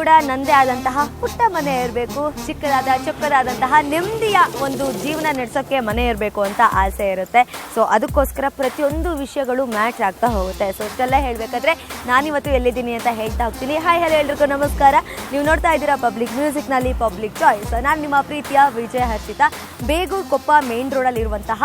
ಕೂಡ ನಂದೇ ಆದಂತಹ ಪುಟ್ಟ ಮನೆ ಇರಬೇಕು, ಚೊಕ್ಕದಾದಂತಹ ನೆಮ್ಮದಿಯ ಒಂದು ಜೀವನ ನಡೆಸೋಕ್ಕೆ ಮನೆ ಇರಬೇಕು ಅಂತ ಆಸೆ ಇರುತ್ತೆ. ಸೊ ಅದಕ್ಕೋಸ್ಕರ ಪ್ರತಿಯೊಂದು ವಿಷಯಗಳು ಮ್ಯಾಚ್ ಆಗ್ತಾ ಹೋಗುತ್ತೆ. ಸೊ ಇಷ್ಟೆಲ್ಲ ಹೇಳಬೇಕಾದ್ರೆ ನಾನಿವತ್ತು ಎಲ್ಲಿದ್ದೀನಿ ಅಂತ ಹೇಳ್ತಾ ಹೋಗ್ತೀನಿ. ಹಾಯ್ ಹಲೋ ಎಲ್ರಿಗೂ ನಮಸ್ಕಾರ. ನೀವು ನೋಡ್ತಾ ಇದ್ದೀರಾ ಪಬ್ಲಿಕ್ ಮ್ಯೂಸಿಕ್ನಲ್ಲಿ ಪಬ್ಲಿಕ್ ಚಾಯ್ಸ್. ನಾನು ನಿಮ್ಮ ಪ್ರೀತಿಯ ವಿಜಯ ಹರ್ಷಿತಾ. ಬೇಗೂರು ಕೊಪ್ಪ ಮೇನ್ ರೋಡಲ್ಲಿರುವಂತಹ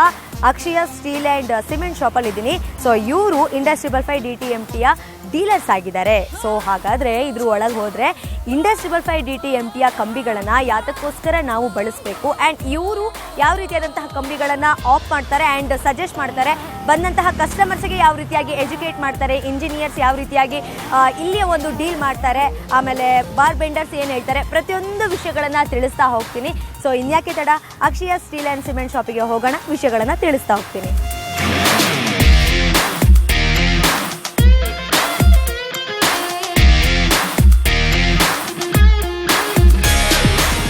ಅಕ್ಷಯ ಸ್ಟೀಲ್ ಆ್ಯಂಡ್ ಸಿಮೆಂಟ್ ಶಾಪಲ್ಲಿ ಇದ್ದೀನಿ. ಸೊ ಇವರು ಇಂಡಸ್5 DTMTಯ ಡೀಲರ್ಸ್ ಆಗಿದ್ದಾರೆ. ಸೊ ಹಾಗಾದರೆ ಇದ್ರ ಒಳಗೆ ಹೋದರೆ ಇಂಡಸ್5 DTMTಯ ಕಂಬಿಗಳನ್ನು ಯಾತಕ್ಕೋಸ್ಕರ ನಾವು ಬಳಸಬೇಕು ಆ್ಯಂಡ್ ಇವರು ಯಾವ ರೀತಿಯಾದಂತಹ ಕಂಬಿಗಳನ್ನು ಆಫ್ ಮಾಡ್ತಾರೆ ಆ್ಯಂಡ್ ಸಜೆಸ್ಟ್ ಮಾಡ್ತಾರೆ, ಬಂದಂತಹ ಕಸ್ಟಮರ್ಸ್ಗೆ ಯಾವ ರೀತಿಯಾಗಿ ಎಜುಕೇಟ್ ಮಾಡ್ತಾರೆ, ಇಂಜಿನಿಯರ್ಸ್ ಯಾವ ರೀತಿಯಾಗಿ ಇಲ್ಲಿಯ ಒಂದು ಡೀಲ್ ಮಾಡ್ತಾರೆ, ಆಮೇಲೆ ಬಾರ್ ಬೆಂಡರ್ಸ್ ಏನು ಹೇಳ್ತಾರೆ, ಪ್ರತಿಯೊಂದು ವಿಷಯಗಳನ್ನು ತಿಳಿಸ್ತಾ ಹೋಗ್ತೀನಿ. ಸೊ ಇನ್ಯಾಕೆ ತಡ, ಅಕ್ಷಯ ಸ್ಟೀಲ್ ಆ್ಯಂಡ್ ಸಿಮೆಂಟ್ ಶಾಪಿಗೆ ಹೋಗೋಣ, ವಿಷಯಗಳನ್ನು ತಿಳಿಸ್ತಾ ಹೋಗ್ತೀನಿ.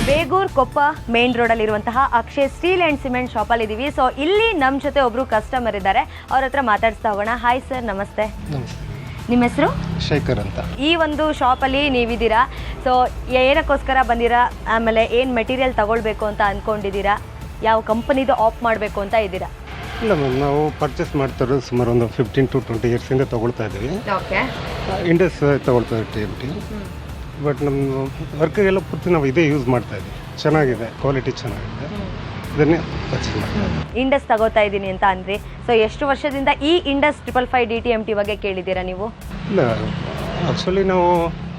ಬೇಗೂರು ಕೊಪ್ಪ ಮೇನ್ ರೋಡಲ್ಲಿರುವಂತಹ ಅಕ್ಷಯ ಸ್ಟೀಲ್ ಆ್ಯಂಡ್ ಸಿಮೆಂಟ್ ಶಾಪಲ್ಲಿ ಇದ್ದೀವಿ. ಸೊ ಇಲ್ಲಿ ನಮ್ಮ ಜೊತೆ ಒಬ್ಬರು ಕಸ್ಟಮರ್ ಇದ್ದಾರೆ, ಅವ್ರ ಹತ್ರ ಮಾತಾಡಿಸ್ತಾ ಹೋಗೋಣ. ಹಾಯ್ ಸರ್, ನಮಸ್ತೆ. ನಿಮ್ಮ ಹೆಸರು? ಶೇಖರ್ ಅಂತ. ಈ ಒಂದು ಶಾಪಲ್ಲಿ ನೀವಿದ್ದೀರಾ. ಸೊ ಏನಕ್ಕೋಸ್ಕರ ಬಂದಿರಾ, ಆಮೇಲೆ ಏನು ಮೆಟೀರಿಯಲ್ ತಗೊಳ್ಬೇಕು ಅಂತ ಅಂದ್ಕೊಂಡಿದ್ದೀರಾ, ಯಾವ ಕಂಪನಿದು ಆಫ್ ಮಾಡಬೇಕು ಅಂತ ಇದ್ದೀರಾ? ಇಲ್ಲ ಮ್ಯಾಮ್, ನಾವು ಪರ್ಚೇಸ್ ಮಾಡ್ತಿರೋದು ಸುಮಾರು ಒಂದು 15 to 20 ಇಯರ್ಸಿಂದ ತೊಗೊಳ್ತಾ ಇದ್ದೀವಿ. ಓಕೆ. ಇಂಡಸ್ ತೊಗೊಳ್ತಾ ಇದ್ದೀವಿ TMT. ಬಟ್ ನಮ್ಮ ವರ್ಕಿಗೆಲ್ಲ ಪೂರ್ತಿ ನಾವು ಇದೇ ಯೂಸ್ ಮಾಡ್ತಾ ಇದ್ದೀವಿ. ಚೆನ್ನಾಗಿದೆ, ಕ್ವಾಲಿಟಿ ಚೆನ್ನಾಗಿದೆ, ಇದನ್ನೇ ಪರ್ಚೇಸ್ ಮಾಡ್ತೀವಿ. ಇಂಡಸ್ ತಗೋತಾ ಇದ್ದೀನಿ ಅಂತ ಅಂದ್ರಿ. ಸೊ ಎಷ್ಟು ವರ್ಷದಿಂದ ಈ ಇಂಡಸ್5 DTMT ಬಗ್ಗೆ ಕೇಳಿದ್ದೀರಾ ನೀವು? ಇಲ್ಲ, ಆ್ಯಕ್ಚುಲಿ ನಾವು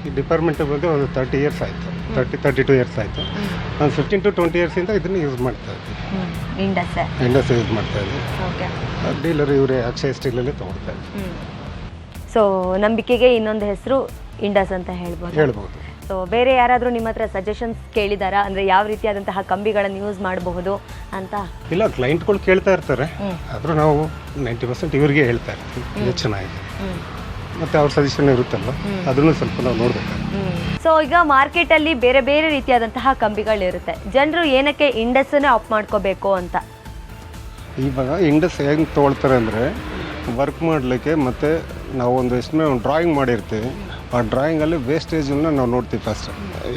ಈ ಡಿಪಾರ್ಟ್ಮೆಂಟ್ ಬಗ್ಗೆ ಒಂದು 30 ಇಯರ್ಸ್ ಆಯಿತು, 32 ಇಯರ್ಸ್ ಆಯಿತು. ನಾನು 15 to 20 ಇಯರ್ಸಿಂದ ಇದನ್ನು ಯೂಸ್ ಮಾಡ್ತಾ ಇದ್ದೀವಿ. ಇಂಡಸ್ ಯೂಸ್ ಮಾಡ್ತಾ ಇದ್ದೀವಿ. ಓಕೆ. ಡೀಲರ್ ಇವರೇ ಅಕ್ಷಯ ಸ್ಟೀಲಲ್ಲಿ ತೊಗೊಳ್ತಾ ಇದ್ದೀವಿ. ಸೊ ನಂಬಿಕೆಗೆ ಇನ್ನೊಂದು ಹೆಸರು ಇಂಡಸ್ ಅಂತ ಹೇಳ್ಬೋದು. ಸೊ ಬೇರೆ ಯಾರಾದರೂ ನಿಮ್ಮ ಹತ್ರ ಸಜೆಷನ್ಸ್ ಕೇಳಿದಾರಾ, ಅಂದರೆ ಯಾವ ರೀತಿಯಾದಂತಹ ಕಂಬಿಗಳನ್ನು ಯೂಸ್ ಮಾಡಬಹುದು ಅಂತ? ಇಲ್ಲ, ಕ್ಲೈಂಟ್ಗಳು ಕೇಳ್ತಾ ಇರ್ತಾರೆ, ಆದರೂ ನಾವು 90% ಇವರಿಗೆ ಹೇಳ್ತಾ ಇರ್ತೀವಿ ಇದು ಚೆನ್ನಾಗಿದೆ, ಮತ್ತು ಅವ್ರ ಸಜೆಷನ್ ಇರುತ್ತಲ್ಲ, ಅದನ್ನು ಸ್ವಲ್ಪ ನಾವು ನೋಡಬೇಕು. ಸೊ ಈಗ ಮಾರ್ಕೆಟಲ್ಲಿ ಬೇರೆ ಬೇರೆ ರೀತಿಯಾದಂತಹ ಕಂಬಿಗಳಿರುತ್ತೆ, ಜನರು ಏನಕ್ಕೆ ಇಂಡಸ್ಸನ್ನೇ ಆಫ್ ಮಾಡ್ಕೋಬೇಕು ಅಂತ? ಇವಾಗ ಇಂಡಸ್ ಹೆಂಗೆ ತೊಗೊಳ್ತಾರೆ ಅಂದರೆ ವರ್ಕ್ ಮಾಡಲಿಕ್ಕೆ, ಮತ್ತು ನಾವು ಒಂದು ಡ್ರಾಯಿಂಗ್ ಮಾಡಿರ್ತೀವಿ, ಆ ಡ್ರಾಯಿಂಗಲ್ಲಿ ವೇಸ್ಟೇಜನ್ನು ನಾವು ನೋಡ್ತೀವಿ. ಫಸ್ಟ್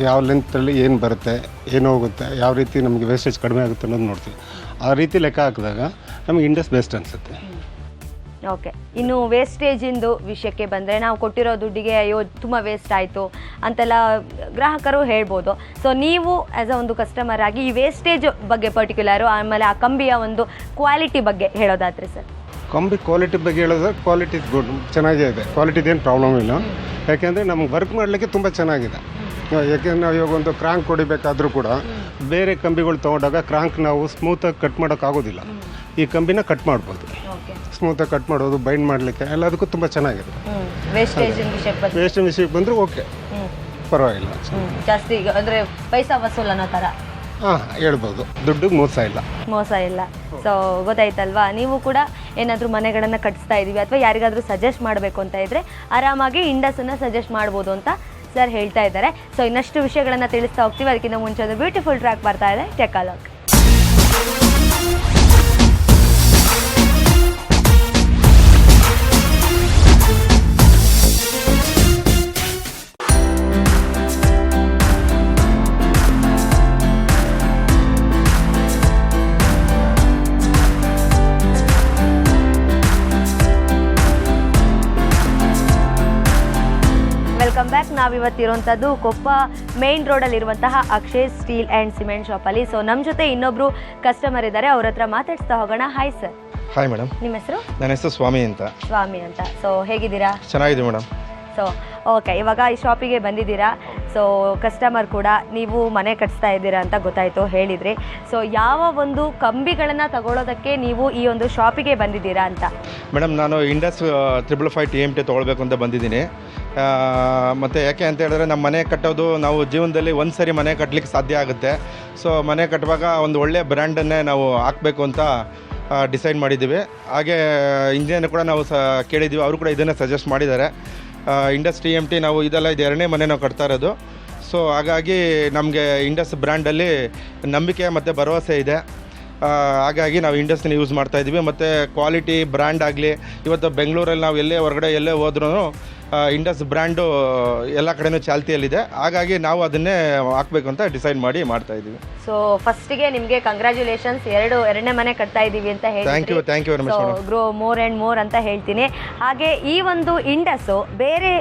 ಯಾವ ಲೆಂತಲ್ಲಿ ಏನು ಬರುತ್ತೆ, ಏನು ಹೋಗುತ್ತೆ, ಯಾವ ರೀತಿ ನಮಗೆ ವೇಸ್ಟೇಜ್ ಕಡಿಮೆ ಆಗುತ್ತೆ ಅನ್ನೋದು ನೋಡ್ತೀವಿ. ಆ ರೀತಿ ಲೆಕ್ಕ ಹಾಕಿದಾಗ ನಮಗೆ ಇಂಡಸ್ ಬೆಸ್ಟ್ ಅನಿಸುತ್ತೆ. ಓಕೆ. ಇನ್ನು ವೇಸ್ಟೇಜಿಂದು ವಿಷಯಕ್ಕೆ ಬಂದರೆ, ನಾವು ಕೊಟ್ಟಿರೋ ದುಡ್ಡಿಗೆ ಅಯ್ಯೋ ತುಂಬ ವೇಸ್ಟ್ ಆಯಿತು ಅಂತೆಲ್ಲ ಗ್ರಾಹಕರು ಹೇಳ್ಬೋದು. ಸೊ ನೀವು ಆ್ಯಸ್ ಅ ಒಂದು ಕಸ್ಟಮರ್ ಆಗಿ ಈ ವೇಸ್ಟೇಜ್ ಬಗ್ಗೆ ಪರ್ಟಿಕ್ಯುಲರು, ಆಮೇಲೆ ಆ ಕಂಬಿಯ ಒಂದು ಕ್ವಾಲಿಟಿ ಬಗ್ಗೆ ಹೇಳೋದಾದರೆ ಸರ್? ಕಂಬಿ ಕ್ವಾಲಿಟಿ ಬಗ್ಗೆ ಹೇಳಿದ್ರೆ ಕ್ವಾಲಿಟಿ ಗುಡ್, ಚೆನ್ನಾಗೇ ಇದೆ, ಕ್ವಾಲಿಟಿದೇನು ಪ್ರಾಬ್ಲಮ್ ಇಲ್ಲ. ಯಾಕೆಂದರೆ ನಮ್ಗೆ ವರ್ಕ್ ಮಾಡಲಿಕ್ಕೆ ತುಂಬ ಚೆನ್ನಾಗಿದೆ. ಯಾಕೆಂದರೆ ನಾವು ಇವಾಗ ಒಂದು ಕ್ರಾಂಕ್ ಹೊಡಿಬೇಕಾದ್ರೂ ಕೂಡ ಬೇರೆ ಕಂಬಿಗಳು ತೊಗೊಂಡಾಗ ಕ್ರಾಂಕ್ ನಾವು ಸ್ಮೂತಾಗಿ ಕಟ್ ಮಾಡೋಕ್ಕಾಗೋದಿಲ್ಲ, ಈ ಕಂಬಿನ ಕಟ್ ಮಾಡ್ಬೋದು, ಸ್ಮೂತಾಗಿ ಕಟ್ ಮಾಡೋದು, ಬೈಂಡ್ ಮಾಡಲಿಕ್ಕೆ ಎಲ್ಲದಕ್ಕೂ ತುಂಬ ಚೆನ್ನಾಗಿದೆ. ವೇಸ್ಟೇಜ್ ವಿಷಯಕ್ಕೆ ಬಂದರೂ ಓಕೆ, ಪರವಾಗಿಲ್ಲ, ಜಾಸ್ತಿ ಅಂದರೆ ಪೈಸಾ ವಸೂಲ್ ಅನ್ನೋ ಥರ ಹೇಳ್ಬೋದು, ದುಡ್ಡಿಗೆ ಮೋಸ ಇಲ್ಲ. ಸೊ ಗೊತ್ತಾಯ್ತಲ್ವಾ? ನೀವು ಕೂಡ ಏನಾದರೂ ಮನೆಗಳನ್ನು ಕಟ್ಟಿಸ್ತಾ ಇದ್ದೀವಿ ಅಥವಾ ಯಾರಿಗಾದರೂ ಸಜೆಸ್ಟ್ ಮಾಡಬೇಕು ಅಂತ ಇದ್ದರೆ ಆರಾಮಾಗಿ ಇಂಡಸನ್ನು ಸಜೆಸ್ಟ್ ಮಾಡ್ಬೋದು ಅಂತ ಸರ್ ಹೇಳ್ತಾ ಇದ್ದಾರೆ. ಸೊ ಇನ್ನಷ್ಟು ವಿಷಯಗಳನ್ನು ತಿಳಿಸ್ತಾ ಹೋಗ್ತೀವಿ. ಅದಕ್ಕಿಂತ ಮುಂಚೆ ಒಂದು ಬ್ಯೂಟಿಫುಲ್ ಟ್ರ್ಯಾಕ್ ಬರ್ತಾ ಇದೆ, take a look. Welcome back. ನಾವಿವತ್ತಿರುವಂಥದ್ದು ಕೊಪ್ಪ ಮೇನ್ ರೋಡಲ್ಲಿರುವಂತಹ ಅಕ್ಷಯ್ ಸ್ಟೀಲ್ ಆ್ಯಂಡ್ ಸಿಮೆಂಟ್ ಶಾಪಲ್ಲಿ. ಸೊ ನಮ್ಮ ಜೊತೆ ಇನ್ನೊಬ್ರು ಕಸ್ಟಮರ್ ಇದ್ದಾರೆ, ಅವ್ರ ಹತ್ರ ಮಾತಾಡ್ಸ್ತಾ ಹೋಗೋಣ. Hi sir. Hi madam. ನಿಮ್ಮ ಹೆಸರು? ನನ್ನ ಹೆಸರು ಸ್ವಾಮಿ ಅಂತ. ಸೊ ಹೇಗಿದ್ದೀರಾ? ಚೆನ್ನಾಗಿದೆ ಮೇಡಮ್. ಸೊ ಓಕೆ, ಇವಾಗ ಈ ಶಾಪಿಗೆ ಬಂದಿದ್ದೀರಾ. ಸೊ ಕಸ್ಟಮರ್ ಕೂಡ ನೀವು ಮನೆ ಕಟ್ಸ್ತಾ ಇದ್ದೀರಾ ಅಂತ ಗೊತ್ತಾಯಿತು, ಹೇಳಿದ್ರಿ. ಸೊ ಯಾವ ಒಂದು ಕಂಬಿಗಳನ್ನು ತಗೊಳ್ಳೋದಕ್ಕೆ ನೀವು ಈ ಒಂದು ಶಾಪಿಗೆ ಬಂದಿದ್ದೀರಾ ಅಂತ? ಮೇಡಮ್, ನಾನು ಇಂಡಸ್5 TMT ತೊಗೊಳ್ಬೇಕು ಅಂತ ಬಂದಿದ್ದೀನಿ. ಮತ್ತು ಯಾಕೆ ಅಂತ ಹೇಳಿದ್ರೆ, ನಮ್ಮ ಮನೆ ಕಟ್ಟೋದು ನಾವು ಜೀವನದಲ್ಲಿ ಒಂದು ಸರಿ ಮನೆ ಕಟ್ಟಲಿಕ್ಕೆ ಸಾಧ್ಯ ಆಗುತ್ತೆ. ಸೊ ಮನೆ ಕಟ್ಟುವಾಗ ಒಂದು ಒಳ್ಳೆಯ ಬ್ರ್ಯಾಂಡನ್ನೇ ನಾವು ಹಾಕಬೇಕು ಅಂತ ಡಿಸೈಡ್ ಮಾಡಿದ್ದೀವಿ. ಹಾಗೆ ಇಂಜಿನಿಯರ್ ಕೂಡ ನಾವು ಕೇಳಿದ್ದೀವಿ, ಅವರು ಕೂಡ ಇದನ್ನೇ ಸಜೆಸ್ಟ್ ಮಾಡಿದ್ದಾರೆ. ಇಂಡಸ್ TMT ನಾವು ಇದು ಎರಡನೇ ಮನೆ ನಾವು ಕಟ್ತಾ ಇರೋದು. ಸೊ ಹಾಗಾಗಿ ನಮಗೆ ಇಂಡಸ್ ಬ್ರ್ಯಾಂಡಲ್ಲಿ ನಂಬಿಕೆ ಮತ್ತು ಭರವಸೆ ಇದೆ. ಹಾಗಾಗಿ ನಾವು ಇಂಡಸ್ನ ಯೂಸ್ ಮಾಡ್ತಾಯಿದ್ದೀವಿ. ಮತ್ತು ಕ್ವಾಲಿಟಿ ಬ್ರ್ಯಾಂಡ್ ಆಗಲಿ, ಇವತ್ತು ಬೆಂಗಳೂರಲ್ಲಿ ನಾವು ಎಲ್ಲೇ ಹೊರಗಡೆ ಎಲ್ಲೇ ಹೋದ್ರೂ ಇಂಡಸ್ ಬ್ರ್ಯಾಂಡು ಎಲ್ಲ ಕಡೆನೂ ಚಾಲ್ತಿಯಲ್ಲಿದೆ. ಹಾಗಾಗಿ ನಾವು ಅದನ್ನೇ ಹಾಕಬೇಕು ಅಂತ ಡಿಸೈಡ್ ಮಾಡಿ ಮಾಡ್ತಾ ಇದ್ದೀವಿ. ಸೊ ಫಸ್ಟಿಗೆ ನಿಮಗೆ ಕಂಗ್ರ್ಯಾಚುಲೇಷನ್ಸ್, ಎರಡನೇ ಮನೆ ಕಟ್ತಾ ಇದ್ದೀವಿ ಅಂತ thank you very much madam. Grow more and more ಅಂತ ಹೇಳ್ತೀನಿ. ಹಾಗೆ ಈ ಒಂದು ಇಂಡಸ್ಸು ಬೇರೆ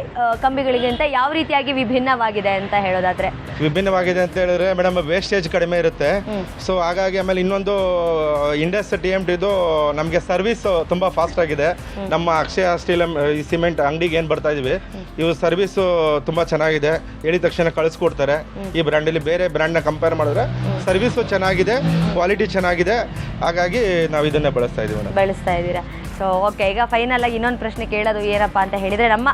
ಕಂಬಿಗಳಿಗಿಂತ ಯಾವ ರೀತಿಯಾಗಿ ವಿಭಿನ್ನವಾಗಿದೆ ಅಂತ ಹೇಳೋದಾದ್ರೆ? ವಿಭಿನ್ನವಾಗಿದೆ ಅಂತ ಹೇಳಿದ್ರೆ ಮೇಡಮ್ ವೇಸ್ಟೇಜ್ ಕಡಿಮೆ ಇರುತ್ತೆ. ಸೊ ಹಾಗಾಗಿ ಆಮೇಲೆ ಇನ್ನೊಂದು ಇಂಡಸ್ TMTದು ನಮಗೆ ಸರ್ವಿಸ್ ತುಂಬ ಫಾಸ್ಟ್ ಆಗಿದೆ. ನಮ್ಮ ಅಕ್ಷಯ ಸ್ಟೀಲ್ ಈ ಸಿಮೆಂಟ್ ಅಂಗಡಿಗೆ ಏನು ಬರ್ತಾ ಇದೀವಿ, ಇವು ಸರ್ವಿಸು ತುಂಬ ಚೆನ್ನಾಗಿದೆ. ಹೇಳಿದ ತಕ್ಷಣ ಕಳಿಸ್ಕೊಡ್ತಾರೆ. ಈ ಬ್ರ್ಯಾಂಡಲ್ಲಿ ಬೇರೆ ಬ್ರ್ಯಾಂಡ್ನ ಕಂಪೇರ್ ಮಾಡಿದ್ರೆ ಸರ್ವಿಸು ಚೆನ್ನಾಗಿದೆ, ಕ್ವಾಲಿಟಿ ಚೆನ್ನಾಗಿದೆ. ಹಾಗಾಗಿ ನಾವು ಇದನ್ನೇ ಬಳಸ್ತಾ ಇದ್ದೀರಾ. ಸೊ ಓಕೆ, ಈಗ ಫೈನಲ್ ಆಗಿ ಇನ್ನೊಂದು ಪ್ರಶ್ನೆ ಕೇಳೋದು ಏನಪ್ಪ ಅಂತ ಹೇಳಿದರೆ, ನಮ್ಮ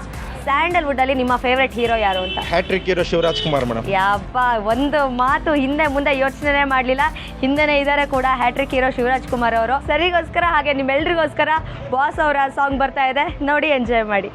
ಸ್ಯಾಂಡಲ್ವುಡ್ ಅಲ್ಲಿ ನಿಮ್ಮ ಫೇವ್ರೆಟ್ ಹೀರೋ ಯಾರು ಅಂತ? Hat-trick hero Shivaraj Kumar madam. ಯಪ್ಪ, ಒಂದು ಮಾತು ಹಿಂದೆ ಮುಂದೆ ಯೋಚನೆ ಮಾಡಲಿಲ್ಲ, ಹಿಂದೆನೇ ಇದ್ದಾರೆ ಕೂಡ ಹ್ಯಾಟ್ರಿಕ್ ಹೀರೋ ಶಿವರಾಜ್ ಕುಮಾರ್ ಅವರು. ಸರಿಗೋಸ್ಕರ ಹಾಗೆ ನಿಮ್ಮೆಲ್ರಿಗೋಸ್ಕರ ಬಾಸ್ ಅವರ ಸಾಂಗ್ ಬರ್ತಾ ಇದೆ, ನೋಡಿ ಎಂಜಾಯ್ ಮಾಡಿ.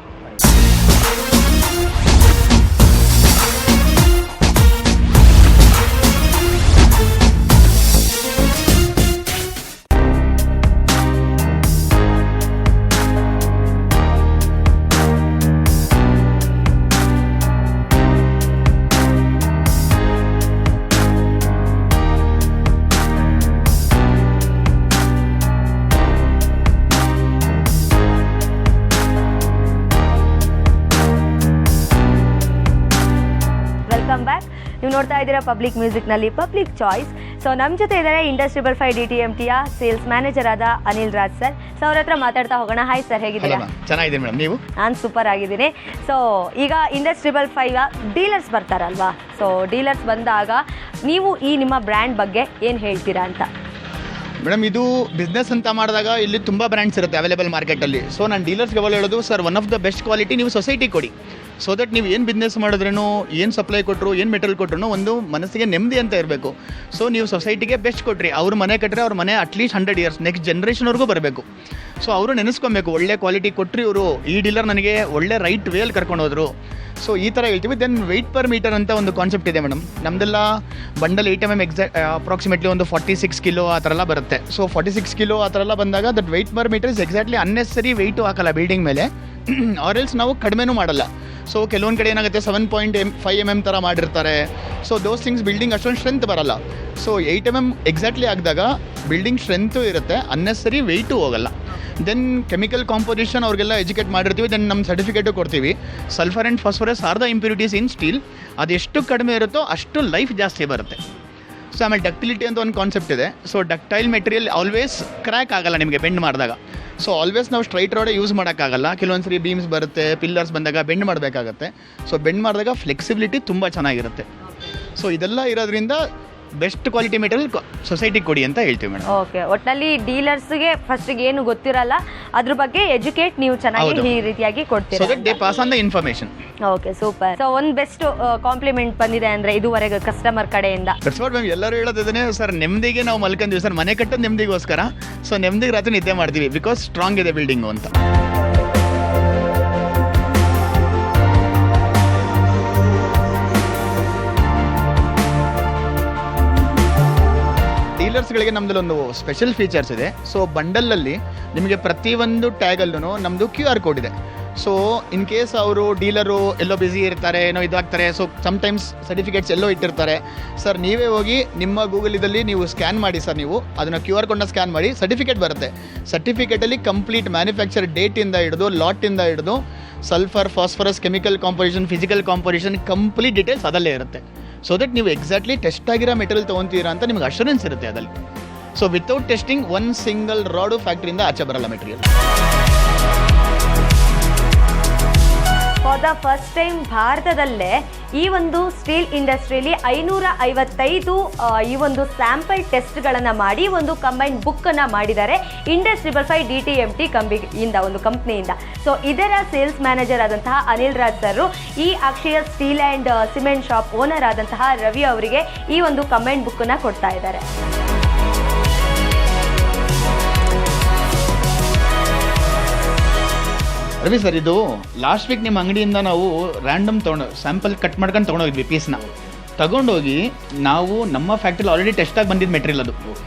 ನೀವು ನೋಡ್ತಾ ಇದ್ದೀರಾ ಪಬ್ಲಿಕ್ ಮ್ಯೂಸಿಕ್ನಲ್ಲಿ ಪಬ್ಲಿಕ್ ಚಾಯ್ಸ್. ಸೊ ನಮ್ಮ ಜೊತೆ ಇದ್ದಾರೆ ಇಂಡಸ್ 555 DTMTಯ ಸೇಲ್ಸ್ ಮ್ಯಾನೇಜರ್ ಆದ ಅನಿಲ್ ರಾಜ್ ಸರ್. ಸೊ ಅವ್ರ ಹತ್ರ ಮಾತಾಡ್ತಾ ಹೋಗೋಣ. ಹಾಯ್ ಸರ್, ಹೇಗಿದ್ದೀರಾ? ಚೆನ್ನಾಗಿದ್ದೀನಿ ಮೇಡಮ್, ನೀವು? ನಾನು ಸೂಪರ್ ಆಗಿದ್ದೀನಿ. ಸೊ ಈಗ ಇಂಡಸ್ 555 ಡೀಲರ್ಸ್ ಬರ್ತಾರಲ್ವಾ, ಸೊ ಡೀಲರ್ಸ್ ಬಂದಾಗ ನೀವು ಈ ನಿಮ್ಮ ಬ್ರ್ಯಾಂಡ್ ಬಗ್ಗೆ ಏನು ಹೇಳ್ತೀರಾ ಅಂತ? ಮೇಡಮ್, ಇದು ಬಿಸ್ನೆಸ್ ಅಂತ ಮಾಡಿದಾಗ ಇಲ್ಲಿ ತುಂಬ ಬ್ರ್ಯಾಂಡ್ಸ್ ಇರುತ್ತೆ ಅವೈಲೇಬಲ್ ಮಾರ್ಕೆಟಲ್ಲಿ. ಸೊ ನಾನು ಡೀಲರ್ಸ್ಗೆ ಅವಾಗ ಹೇಳೋದು, sir one of the best quality ನೀವು ಸೊಸೈಟಿ ಕೊಡಿ. ಸೊ ದಟ್ ನೀವು ಏನು ಬಿಸ್ನೆಸ್ ಮಾಡಿದ್ರೂ, ಏನು ಸಪ್ಲೈ ಕೊಟ್ಟರು, ಏನು ಮೆಟೀರಿಯಲ್ ಕೊಟ್ಟರು ಒಂದು ಮನಸ್ಸಿಗೆ ನೆಮ್ಮದಿ ಅಂತ ಇರಬೇಕು. ಸೊ ನೀವು ಸೊಸೈಟಿಗೆ ಬೆಸ್ಟ್ ಕೊಟ್ರಿ, ಅವ್ರ ಮನೆ ಕಟ್ಟರೆ ಅವ್ರ ಮನೆ ಅಟ್ಲೀಸ್ಟ್ 100 years ನೆಕ್ಸ್ಟ್ ಜನ್ರೇಷನ್ವರೆಗೂ ಬರಬೇಕು. ಸೊ ಅವರು ನೆನೆಸ್ಕೊಬೇಕು, ಒಳ್ಳೆ ಕ್ವಾಲಿಟಿ ಕೊಟ್ಟರಿ ಇವರು, ಈ ಡೀಲರ್ ನನಗೆ ಒಳ್ಳೆ ರೈಟ್ ವೇಯಲ್ಲಿ ಕರ್ಕೊಂಡು ಹೋದರು. ಸೊ ಈ ಥರ ಹೇಳ್ತೀವಿ. ದೆನ್ ವೆಯ್ಟ್ ಪರ್ ಮೀಟರ್ ಅಂತ ಒಂದು ಕಾನ್ಸೆಪ್ಟ್ ಇದೆ ಮೇಡಮ್. ನಮ್ಮದೆಲ್ಲ ಬಂಡಲ್ 8 mm ಅಪ್ರಾಕ್ಸಿಮೇಟ್ಲಿ ಒಂದು 46 ಕಿಲೋ ಆ ಥರ ಎಲ್ಲ ಬರುತ್ತೆ. ಸೊ 46 ಕಿಲೋ ಆ ಥರ ಎಲ್ಲ ಬಂದಾಗ that weight per metre is exactly unnecessary weight ಹಾಕಲ್ಲ ಬಿಲ್ಡಿಂಗ್ ಮೇಲೆ, ಆರೆಲ್ಸ್ ನಾವು ಕಡಿಮೆನೂ ಮಾಡಲ್ಲ. ಸೊ ಕೆಲವೊಂದು ಕಡೆ ಏನಾಗುತ್ತೆ 7.5 mm ಥರ ಮಾಡಿರ್ತಾರೆ. ಸೊ ದೋಸ್ ಥಿಂಗ್ಸ್ ಬಿಲ್ಡಿಂಗ್ ಅಷ್ಟೊಂದು ಸ್ಟ್ರೆಂತ್ ಬರಲ್ಲ. ಸೊ 8 mm ಎಕ್ಸಾಕ್ಟ್ಲಿ ಆಗಿದಾಗ ಬಿಲ್ಡಿಂಗ್ ಸ್ಟ್ರೆಂತು ಇರುತ್ತೆ, ಅನ್ನೆಸರಿ ವೆಯ್ಟು ಹೋಗಲ್ಲ. ದೆನ್ ಕೆಮಿಕಲ್ ಕಾಂಪೋಸಿಷನ್ ಅವ್ರಿಗೆಲ್ಲ ಎಜುಕೇಟ್ ಮಾಡಿರ್ತೀವಿ. ದೆನ್ ನಮ್ಮ ಸರ್ಟಿಫಿಕೇಟು ಕೊಡ್ತೀವಿ. Sulphur and phosphorus are the impurities in steel. ಅದೆಷ್ಟು ಕಡಿಮೆ ಇರುತ್ತೋ ಅಷ್ಟು ಲೈಫ್ ಜಾಸ್ತಿ ಬರುತ್ತೆ. ಸೊ ಆಮೇಲೆ ಡಕ್ಟಿಲಿಟಿ ಅಂತ ಒಂದು ಕಾನ್ಸೆಪ್ಟ್ ಇದೆ. So ductile material always crack ಆಗಲ್ಲ ನಿಮಗೆ ಬೆಂಡ್ ಮಾಡಿದಾಗ. ಸೊ ಆಲ್ವೇಸ್ ನಾವು ಸ್ಟ್ರೈಟ್ ರೋಡೇ ಯೂಸ್ ಮಾಡೋಕ್ಕಾಗಲ್ಲ. ಕೆಲವೊಂದು ಸರಿ ಬೀಮ್ಸ್ ಬರುತ್ತೆ, ಪಿಲ್ಲರ್ಸ್ ಬಂದಾಗ ಬೆಂಡ್ ಮಾಡಬೇಕಾಗತ್ತೆ. ಸೊ ಬೆಂಡ್ ಮಾಡಿದಾಗ ಫ್ಲೆಕ್ಸಿಬಿಲಿಟಿ ತುಂಬ ಚೆನ್ನಾಗಿರುತ್ತೆ. ಸೊ ಇದೆಲ್ಲ ಇರೋದ್ರಿಂದ ಬೆಸ್ಟ್ ಕ್ವಾಲಿಟಿ ಮೆಟೀರಿಯಲ್ ಸೊಸೈಟಿಗೆ ಕೊಡಿ ಅಂತ ಹೇಳ್ತೀವಿ ಮೇಡಮ್. ಓಕೆ, ಒಟ್ಟಿನಲ್ಲಿ ಡೀಲರ್ಸ್ಗೆ ಫಸ್ಟಿಗೆ ಏನು ಗೊತ್ತಿರಲ್ಲ ಅದ್ರ ಬಗ್ಗೆ ಎಜುಕೇಟ್ ನೀವು ಚೆನ್ನಾಗಿ ಈ ರೀತಿಯಾಗಿ ಕೊಡ್ತೀರಾ. So that they pass on the information. Okay, super. So ಒಂದು ಬೆಸ್ಟ್ ಕಾಂಪ್ಲಿಮೆಂಟ್ ಬಂದಿದೆ ಅಂದರೆ ಇದುವರೆಗೆ ಕಸ್ಟಮರ್ ಕಡೆಯಿಂದ? ದಟ್ಸ್ ವಾಟ್ ಮ್ಯಾಮ್, ಎಲ್ಲರೂ ಹೇಳೋದಿದ್ದಾನೆ ಸರ್, ನೆಮ್ಮದಿಗೆ ನಾವು ಮಲ್ಕೊಂತೀವಿ ಸರ್, ಮನೆ ಕಟ್ಟೋದು ನೆಮ್ಮದಿಗೋಸ್ಕರ. ಸೊ ನೆಮ್ಮದಿಗೆ ರಾತ್ರಿ ನಿದ್ದೆ ಮಾಡ್ತೀವಿ ಬಿಕಾಸ್ ಸ್ಟ್ರಾಂಗ್ ಇದೆ ಬಿಲ್ಡಿಂಗು ಅಂತ. ಡೀಲರ್ಸ್ಗಳಿಗೆ ನಮ್ಮದು ಒಂದು ಸ್ಪೆಷಲ್ ಫೀಚರ್ಸ್ ಇದೆ. ಸೊ ಬಂಡಲಲ್ಲಿ ನಿಮಗೆ ಪ್ರತಿಯೊಂದು ಟ್ಯಾಗಲ್ಲೂ ನಮ್ಮದು QR ಕೋಡ್ ಇದೆ. ಸೊ ಇನ್ ಕೇಸ್ ಅವರು ಡೀಲರು ಎಲ್ಲೋ ಬ್ಯುಸಿ ಇರ್ತಾರೆ, ಏನೋ ಇದಾಗ್ತಾರೆ, ಸೊ ಸಮ್ಟೈಮ್ಸ್ ಸರ್ಟಿಫಿಕೇಟ್ಸ್ ಎಲ್ಲೋ ಇಟ್ಟಿರ್ತಾರೆ. ಸರ್ ನೀವೇ ಹೋಗಿ ನಿಮ್ಮ ಗೂಗಲ್ ಇದರಲ್ಲಿ ನೀವು ಸ್ಕ್ಯಾನ್ ಮಾಡಿ ಸರ್, ನೀವು ಅದನ್ನು QR ಕೋಡ್ನ ಸ್ಕ್ಯಾನ್ ಮಾಡಿ, ಸರ್ಟಿಫಿಕೇಟ್ ಬರುತ್ತೆ. ಸರ್ಟಿಫಿಕೇಟಲ್ಲಿ ಕಂಪ್ಲೀಟ್ ಮ್ಯಾನುಫ್ಯಾಕ್ಚರ್ ಡೇಟಿಂದ ಹಿಡಿದು ಲಾಟಿಂದ ಹಿಡಿದು sulphur, phosphorus, chemical composition, physical composition complete details ಅದಲ್ಲೇ ಇರುತ್ತೆ. ಸೊ ದಟ್ ನೀವು ಎಕ್ಸಾಕ್ಟ್ಲಿ ಟೆಸ್ಟ್ ಆಗಿರೋ ಮೆಟೀರಿಯಲ್ ತೊಗೊತೀರಾ ಅಂತ ನಿಮ್ಗೆ ಅಶ್ಯೂರೆನ್ಸ್ ಇರುತ್ತೆ ಅದರಲ್ಲಿ. ಸೊ ವಿತೌಟ್ ಟೆಸ್ಟಿಂಗ್ ಒಂದು ಸಿಂಗಲ್ ರಾಡು ಫ್ಯಾಕ್ಟ್ರಿಯಿಂದ ಆಚೆ ಬರಲ್ಲ material. For the first time ಭಾರತದಲ್ಲೇ ಈ ಒಂದು ಸ್ಟೀಲ್ ಇಂಡಸ್ಟ್ರಿಯಲ್ಲಿ 555 ಈ ಒಂದು ಸ್ಯಾಂಪಲ್ ಟೆಸ್ಟ್ಗಳನ್ನು ಮಾಡಿ ಒಂದು ಕಂಬೈನ್ಡ್ ಬುಕ್ಕನ್ನು ಮಾಡಿದ್ದಾರೆ ಇಂಡಸ್ 555 DTMT ಕಂಬಿಯಿಂದ, ಒಂದು ಕಂಪ್ನಿಯಿಂದ. ಸೊ ಇದರ ಸೇಲ್ಸ್ ಮ್ಯಾನೇಜರ್ ಆದಂತಹ ಅನಿಲ್ ರಾಜ್ ಸರ್ ಈ Akshaya steel and cement shop owner ಆದಂತಹ ರವಿ ಅವರಿಗೆ ಈ ಒಂದು ಕಂಬೈನ್ಡ್ ಬುಕ್ಕನ್ನು ಕೊಡ್ತಾ ಇದ್ದಾರೆ. ರವಿ ಸರ್, ಇದು ಲಾಸ್ಟ್ ವೀಕ್ ನಿಮ್ಮ ಅಂಗಡಿಯಿಂದ ನಾವು ರ್ಯಾಂಡಮ್ ಸ್ಯಾಂಪಲ್ ಕಟ್ ಮಾಡ್ಕೊಂಡು ತೊಗೊಂಡೋಗಿದ್ವಿ ಪೀಸ್ನ. ತಗೊಂಡೋಗಿ ನಾವು ನಮ್ಮ ಫ್ಯಾಕ್ಟ್ರಿಲಿ ಆಲ್ರೆಡಿ ಟೆಸ್ಟಾಗಿ ಬಂದಿದ್ದು ಮೆಟೀರಿಯಲ್ ಅದು.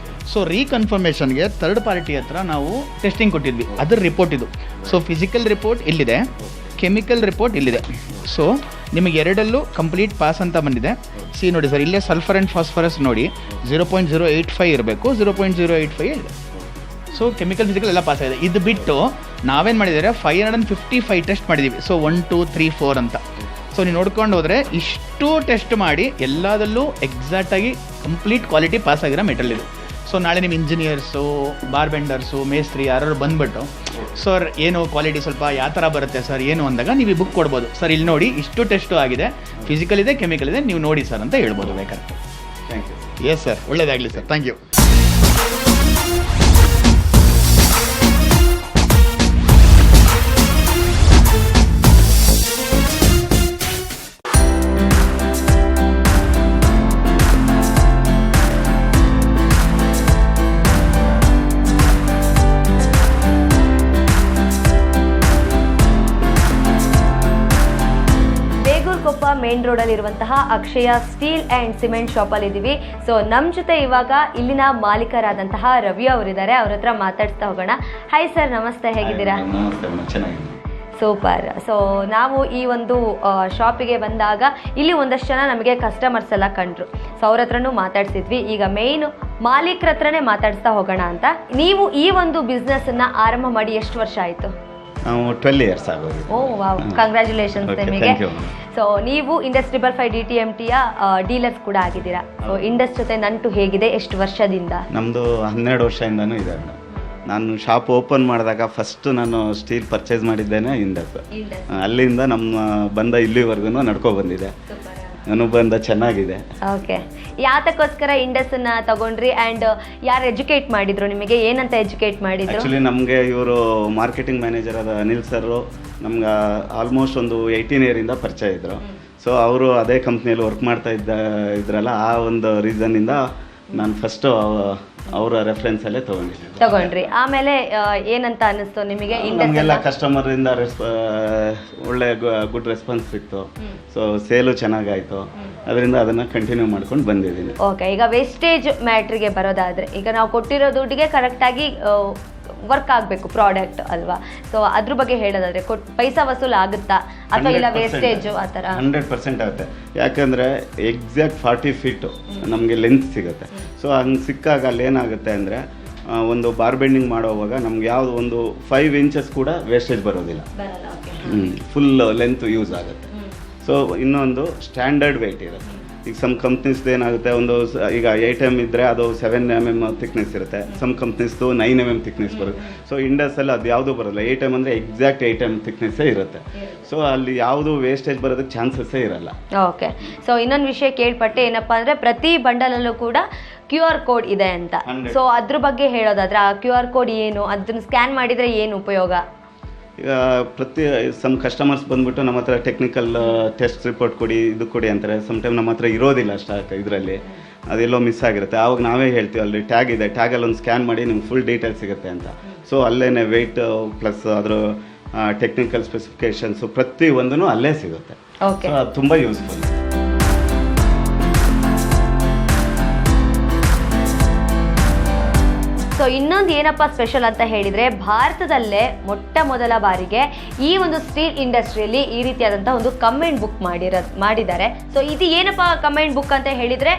ಸೊ ರೀಕನ್ಫರ್ಮೇಷನ್ಗೆ ಥರ್ಡ್ ಪಾರ್ಟಿ ಹತ್ರ ನಾವು ಟೆಸ್ಟಿಂಗ್ ಕೊಟ್ಟಿದ್ವಿ, ಅದ್ರ ರಿಪೋರ್ಟ್ ಇದು. ಸೊ ಫಿಸಿಕಲ್ ರಿಪೋರ್ಟ್ ಇಲ್ಲಿದೆ, ಕೆಮಿಕಲ್ ರಿಪೋರ್ಟ್ ಇಲ್ಲಿದೆ. ಸೊ ನಿಮಗೆ ಎರಡಲ್ಲೂ ಕಂಪ್ಲೀಟ್ ಪಾಸ್ ಅಂತ ಬಂದಿದೆ. ನೋಡಿ ಸರ್, ಇಲ್ಲೇ ಸಲ್ಫರ್ ಆ್ಯಂಡ್ ಫಾಸ್ಫರಸ್ ನೋಡಿ 0.085 ಇರಬೇಕು, 0.085 ಇದೆ. ಸೊ ಕೆಮಿಕಲ್ ಫಿಸಿಕಲ್ ಎಲ್ಲ ಪಾಸ್ ಆಗಿದೆ. ಇದು ಬಿಟ್ಟು ನಾವೇನು ಮಾಡಿದ್ದಾರೆ 555 ಟೆಸ್ಟ್ ಮಾಡಿದ್ದೀವಿ. ಸೊ 1 2 3 4 ಅಂತ. ಸೊ ನೀವು ನೋಡ್ಕೊಂಡು ಹೋದರೆ ಇಷ್ಟು ಟೆಸ್ಟ್ ಮಾಡಿ ಎಲ್ಲದಲ್ಲೂ ಎಕ್ಸಾಕ್ಟಾಗಿ ಕಂಪ್ಲೀಟ್ ಕ್ವಾಲಿಟಿ ಪಾಸ್ ಆಗಿರೋ ಮೆಟೀರಿಯಲ್ ಇದು. ಸೊ ನಾಳೆ ನಿಮ್ಮ ಇಂಜಿನಿಯರ್ಸು, ಬಾರ್ಬೆಂಡರ್ಸು, ಮೇಸ್ತ್ರಿ ಯಾರು ಬಂದುಬಿಟ್ಟು ಸರ್ ಏನು ಕ್ವಾಲಿಟಿ ಸ್ವಲ್ಪ ಯಾವ ಥರ ಬರುತ್ತೆ ಸರ್ ಏನು ಅಂದಾಗ ನೀವು ಈ ಬುಕ್ ಕೊಡ್ಬೋದು. ಸರ್ ಇಲ್ಲಿ ನೋಡಿ ಇಷ್ಟು ಟೆಸ್ಟು ಆಗಿದೆ, ಫಿಸಿಕಲ್ ಇದೆ, ಕೆಮಿಕಲ್ ಇದೆ, ನೀವು ನೋಡಿ ಸರ್ ಅಂತ ಹೇಳ್ಬೋದು ಬೇಕಾದ್ರೆ. Thank you. ಎಸ್ ಸರ್, ಒಳ್ಳೆಯದಾಗಲಿ ಸರ್, ಥ್ಯಾಂಕ್ ಯು. ಮೇನ್ ರೋಡಲ್ಲಿ ಇರುವಂತಹ ಅಕ್ಷಯ ಸ್ಟೀಲ್ ಆ್ಯಂಡ್ ಸಿಮೆಂಟ್ ಶಾಪಲ್ಲಿ ಇದ್ದೀವಿ. ಸೊ ನಮ್ಮ ಜೊತೆ ಇವಾಗ ಇಲ್ಲಿನ ಮಾಲೀಕರಾದಂತಹ ರವಿ ಅವರಿದ್ದಾರೆ. ಅವ್ರ ಹತ್ರ ಮಾತಾಡ್ತಾ ಹೋಗೋಣ. ಹಾಯ್ ಸರ್, ನಮಸ್ತೆ, ಹೇಗಿದ್ದೀರಾ? ಸೂಪರ್. ಸೊ ನಾವು ಈ ಒಂದು ಶಾಪಿಗೆ ಬಂದಾಗ ಇಲ್ಲಿ ಒಂದಷ್ಟು ಜನ ನಮಗೆ ಕಸ್ಟಮರ್ಸ್ ಎಲ್ಲ ಕಂಡ್ರು. ಸೊ ಅವ್ರ ಹತ್ರನೂ ಮಾತಾಡ್ಸಿದ್ವಿ. ಈಗ ಮೇನ್ ಮಾಲೀಕರ ಹತ್ರನೇ ಮಾತಾಡ್ತಾ ಹೋಗೋಣ ಅಂತ. ನೀವು ಈ ಒಂದು ಬಿಸ್ನೆಸ್ಸನ್ನು ಆರಂಭ ಮಾಡಿ ಎಷ್ಟು ವರ್ಷ ಆಯಿತು? ನಾವು 12 ಇಯರ್ಸ್ ಆಗೋದು. ಓ ವಾವ್, ಕಂಗ್ರ್ಯಾಚುಲೇಷನ್ಸ್ ನಿಮಗೆ. ಸೊ ನೀವು ಇಂಡಸ್ 555 DTMTಯ ಡೀಲರ್ಸ್ ಕೂಡ ಆಗಿದ್ದೀರಾ. ಸೊ ಇಂಡಸ್ ಜೊತೆ ನಂಟು ಹೇಗಿದೆ, ಎಷ್ಟು ವರ್ಷದಿಂದ? ನಮ್ಮದು 12 ವರ್ಷದಿಂದನೂ ಇದೆ. ನಾನು ಶಾಪ್ ಓಪನ್ ಮಾಡಿದಾಗ ಫಸ್ಟ್ ನಾನು ಸ್ಟೀಲ್ ಪರ್ಚೇಸ್ ಮಾಡಿದ್ದೇನೆ ಇಂಡಸ್. ಅಲ್ಲಿಂದ ನಮ್ಮ ಬಂದ ಇಲ್ಲಿವರೆಗೂ ನಡ್ಕೊ ಬಂದಿದೆ. ಅನುಬಂಧ ಚೆನ್ನಾಗಿದೆ. ಓಕೆ, ಯಾತಕ್ಕೋಸ್ಕರ ಇಂಡಸ್ನ ತಗೊಂಡ್ರಿ ಆ್ಯಂಡ್ ಯಾರು ಎಜುಕೇಟ್ ಮಾಡಿದ್ರು ನಿಮಗೆ? ಏನಂತ ಎಜುಕೇಟ್ ಮಾಡಿದ್ರು? ಆ್ಯಕ್ಚುಲಿ ನಮಗೆ ಇವರು ಮಾರ್ಕೆಟಿಂಗ್ ಮ್ಯಾನೇಜರ್ ಆದ ಅನಿಲ್ ಸರ್ ನಮ್ಗೆ ಆಲ್ಮೋಸ್ಟ್ ಒಂದು 18 ಇಯರಿಂದ ಪರಿಚಯ ಇದ್ದರು. ಸೊ ಅವರು ಅದೇ ಕಂಪ್ನಿಯಲ್ಲಿ ವರ್ಕ್ ಮಾಡ್ತಾ ಇದ್ರಲ್ಲ, ಆ ಒಂದು ರೀಸನ್ನಿಂದ ನಾನು ಫಸ್ಟು ಅವರ ರೆಫರೆನ್ಸಲ್ಲೇ ತಗೊಂಡ್ರಿ. ಆಮೇಲೆ ಏನಂತ ಅನ್ನಿಸ್ತು ನಿಮಗೆ? ನಮಗೆಲ್ಲ ಕಸ್ಟಮರಿಂದ ಒಳ್ಳೆ ಗುಡ್ ರೆಸ್ಪಾನ್ಸ್ ಸಿಕ್ತು. ಸೊ ಸೇಲು ಚೆನ್ನಾಗಾಯಿತು. ಅದರಿಂದ ಅದನ್ನು ಕಂಟಿನ್ಯೂ ಮಾಡ್ಕೊಂಡು ಬಂದಿದ್ದೀನಿ. ಓಕೆ, ಈಗ ವೇಸ್ಟೇಜ್ ಮ್ಯಾಟ್ರಿಗೆ ಬರೋದಾದರೆ, ಈಗ ನಾವು ಕೊಟ್ಟಿರೋ ದುಡ್ಡಿಗೆ ಕರೆಕ್ಟಾಗಿ ವರ್ಕ್ ಆಗಬೇಕು ಪ್ರಾಡಕ್ಟ್ ಅಲ್ವಾ? ಸೊ ಅದ್ರ ಬಗ್ಗೆ ಹೇಳೋದಾದ್ರೆ ಪೈಸಾ ವಸೂಲು ಆಗುತ್ತಾ ಅಥವಾ ಇಲ್ಲ ವೇಸ್ಟೇಜು ಆ ಥರ? 100% ಆಗುತ್ತೆ. ಯಾಕಂದರೆ ಎಕ್ಸಾಕ್ಟ್ 40 ಫೀಟು ನಮಗೆ ಲೆಂತ್ ಸಿಗುತ್ತೆ. ಸೊ ಹಂಗೆ ಸಿಕ್ಕಾಗ ಅಲ್ಲಿ ಏನಾಗುತ್ತೆ ಅಂದರೆ ಒಂದು ಬಾರ್ಬೆಂಡಿಂಗ್ ಮಾಡೋವಾಗ ನಮ್ಗೆ ಯಾವುದು ಒಂದು 5 ಇಂಚಸ್ ಕೂಡ ವೇಸ್ಟೇಜ್ ಬರೋದಿಲ್ಲ. ಫುಲ್ ಲೆಂತ್ ಯೂಸ್ ಆಗುತ್ತೆ. ಸೊ ಇನ್ನೊಂದು ಸ್ಟ್ಯಾಂಡರ್ಡ್ ವೆಯ್ಟ್ ಇರುತ್ತೆ. ಈಗ ಸಮ್ ಕಂಪ್ನೀಸ್ದು ಏನಾಗುತ್ತೆ, ಒಂದು ಈಗ 8 mm ಇದ್ದರೆ ಅದು 7 mm ಥಿಕ್ನೆಸ್ ಇರುತ್ತೆ. ಸಮ್ ಕಂಪ್ನೀಸ್ದು 9 mm ಥಿಕ್ನೆಸ್ ಬರುತ್ತೆ. ಸೊ ಇಂಡಸ್ಸಲ್ಲಿ ಅದು ಯಾವುದೂ ಬರೋಲ್ಲ. 8 mm ಅಂದರೆ ಎಕ್ಸಾಕ್ಟ್ 8 mm ಥಿಕ್ನೆಸ್ಸೇ ಇರುತ್ತೆ. ಸೊ ಅಲ್ಲಿ ಯಾವುದು ವೇಸ್ಟೇಜ್ ಬರೋದಕ್ಕೆ ಚಾನ್ಸಸ್ಸೇ ಇರಲ್ಲ. ಓಕೆ, ಸೊ ಇನ್ನೊಂದು ವಿಷಯ ಕೇಳ್ಪಟ್ಟೆ, ಏನಪ್ಪ ಅಂದರೆ ಪ್ರತಿ ಬಂಡಲಲ್ಲೂ ಕೂಡ QR ಕೋಡ್ ಇದೆ ಅಂತ. ಸೊ ಅದ್ರ ಬಗ್ಗೆ ಹೇಳೋದಾದ್ರೆ ಆ QR ಕೋಡ್ ಏನು, ಅದನ್ನು ಸ್ಕ್ಯಾನ್ ಮಾಡಿದರೆ ಏನು ಉಪಯೋಗ? ಈಗ ಸಮ್ ಕಸ್ಟಮರ್ಸ್ ಬಂದುಬಿಟ್ಟು ನಮ್ಮ ಹತ್ರ ಟೆಕ್ನಿಕಲ್ ಟೆಸ್ಟ್ ರಿಪೋರ್ಟ್ ಕೊಡಿ, ಇದು ಕೊಡಿ ಅಂತಾರೆ. ಸಮ್ಟೈಮ್ ನಮ್ಮ ಹತ್ರ ಇರೋದಿಲ್ಲ ಸ್ಟಾಕ್, ಇದರಲ್ಲಿ ಅದೆಲ್ಲೋ ಮಿಸ್ ಆಗಿರುತ್ತೆ. ಆವಾಗ ನಾವೇ ಹೇಳ್ತೀವಿ ಅಲ್ಲಿ ಟ್ಯಾಗ್ ಇದೆ, ಟ್ಯಾಗಲ್ಲಿ ಒಂದು ಸ್ಕ್ಯಾನ್ ಮಾಡಿ ನಿಮ್ಗೆ ಫುಲ್ ಡೀಟೇಲ್ ಸಿಗುತ್ತೆ ಅಂತ. ಸೊ ಅಲ್ಲೇ ವೆಯ್ಟ್ ಪ್ಲಸ್ ಅದರ ಟೆಕ್ನಿಕಲ್ ಸ್ಪೆಸಿಫಿಕೇಷನ್ಸು ಪ್ರತಿಯೊಂದೂ ಅಲ್ಲೇ ಸಿಗುತ್ತೆ. ಓಕೆ, ಅದು ತುಂಬ ಯೂಸ್ಫುಲ್. ಸೊ ಇನ್ನೊಂದು ಏನಪ್ಪ ಸ್ಪೆಷಲ್ ಅಂತ ಹೇಳಿದರೆ, ಭಾರತದಲ್ಲೇ ಮೊಟ್ಟ ಮೊದಲ ಬಾರಿಗೆ ಈ ಒಂದು ಸ್ಟೀಲ್ ಇಂಡಸ್ಟ್ರಿಯಲ್ಲಿ ಈ ರೀತಿಯಾದಂಥ ಒಂದು ಕಮೆಂಟ್ ಬುಕ್ ಮಾಡಿದ್ದಾರೆ. ಸೊ ಇದು ಏನಪ್ಪ ಕಮೆಂಟ್ ಬುಕ್ ಅಂತ ಹೇಳಿದರೆ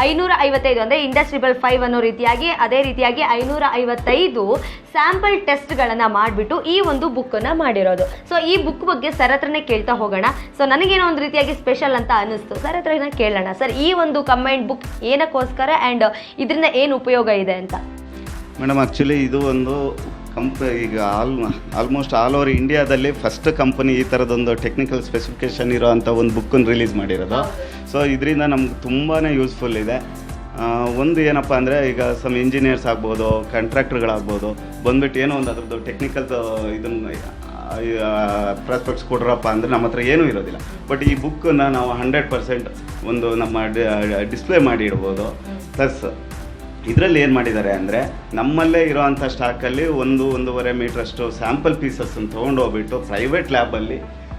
555 ಅಂದರೆ ಇಂಡಸ್ 555 ಅನ್ನೋ ರೀತಿಯಾಗಿ, ಅದೇ ರೀತಿಯಾಗಿ 555 ಸ್ಯಾಂಪಲ್ ಟೆಸ್ಟ್ಗಳನ್ನು ಮಾಡಿಬಿಟ್ಟು ಈ ಒಂದು ಬುಕ್ಕನ್ನು ಮಾಡಿರೋದು. ಸೊ ಈ ಬುಕ್ ಬಗ್ಗೆ ಸರ್ ಹತ್ರನೇ ಕೇಳ್ತಾ ಹೋಗೋಣ. ಸೊ ನನಗೇನೋ ಒಂದು ರೀತಿಯಾಗಿ ಸ್ಪೆಷಲ್ ಅಂತ ಅನ್ನಿಸ್ತು, ಸರ್ ಹತ್ರ ಕೇಳೋಣ. ಸರ್, ಈ ಒಂದು ಕಮೆಂಟ್ ಬುಕ್ ಏನಕ್ಕೋಸ್ಕರ ಆ್ಯಂಡ್ ಇದರಿಂದ ಏನು ಉಪಯೋಗ ಇದೆ ಅಂತ? ಮೇಡಮ್, ಆ್ಯಕ್ಚುಲಿ ಇದು ಒಂದು ಈಗ ಆಲ್ಮೋಸ್ಟ್ ಆಲ್ ಓವರ್ ಇಂಡಿಯಾದಲ್ಲಿ ಫಸ್ಟ್ ಕಂಪನಿ ಈ ಥರದೊಂದು ಟೆಕ್ನಿಕಲ್ ಸ್ಪೆಸಿಫಿಕೇಷನ್ ಇರೋ ಅಂಥ ಒಂದು ಬುಕ್ಕನ್ನು ರಿಲೀಸ್ ಮಾಡಿರೋದು. ಸೊ ಇದರಿಂದ ನಮ್ಗೆ ತುಂಬಾ ಯೂಸ್ಫುಲ್ ಇದೆ. ಒಂದು ಏನಪ್ಪ ಅಂದರೆ, ಈಗ ಸಮ್ ಇಂಜಿನಿಯರ್ಸ್ ಆಗ್ಬೋದು, ಕಾಂಟ್ರಾಕ್ಟರ್ಗಳಾಗ್ಬೋದು, ಬಂದುಬಿಟ್ಟು ಏನೋ ಒಂದು ಅದ್ರದ್ದು ಟೆಕ್ನಿಕಲ್ ಇದನ್ನು ಪ್ರಾಸ್ಪೆಕ್ಟ್ಸ್ ಕೊಡ್ರಪ್ಪ ಅಂದರೆ ನಮ್ಮ ಹತ್ರ ಏನೂ ಇರೋದಿಲ್ಲ. ಬಟ್ ಈ ಬುಕ್ಕನ್ನು ನಾವು 100% ಒಂದು ನಮ್ಮ ಡಿಸ್ಪ್ಲೇ ಮಾಡಿ ಇಡ್ಬೋದು. ಪ್ಲಸ್ ಇದರಲ್ಲಿ ಏನು ಮಾಡಿದ್ದಾರೆ ಅಂದರೆ, ನಮ್ಮಲ್ಲೇ ಇರೋವಂಥ ಸ್ಟಾಕಲ್ಲಿ 1-1.5 ಮೀಟ್ರಷ್ಟು ಸ್ಯಾಂಪಲ್ ಪೀಸಸ್ಸನ್ನು ತೊಗೊಂಡೋಗ್ಬಿಟ್ಟು ಪ್ರೈವೇಟ್ ಲ್ಯಾಬಲ್ಲಿ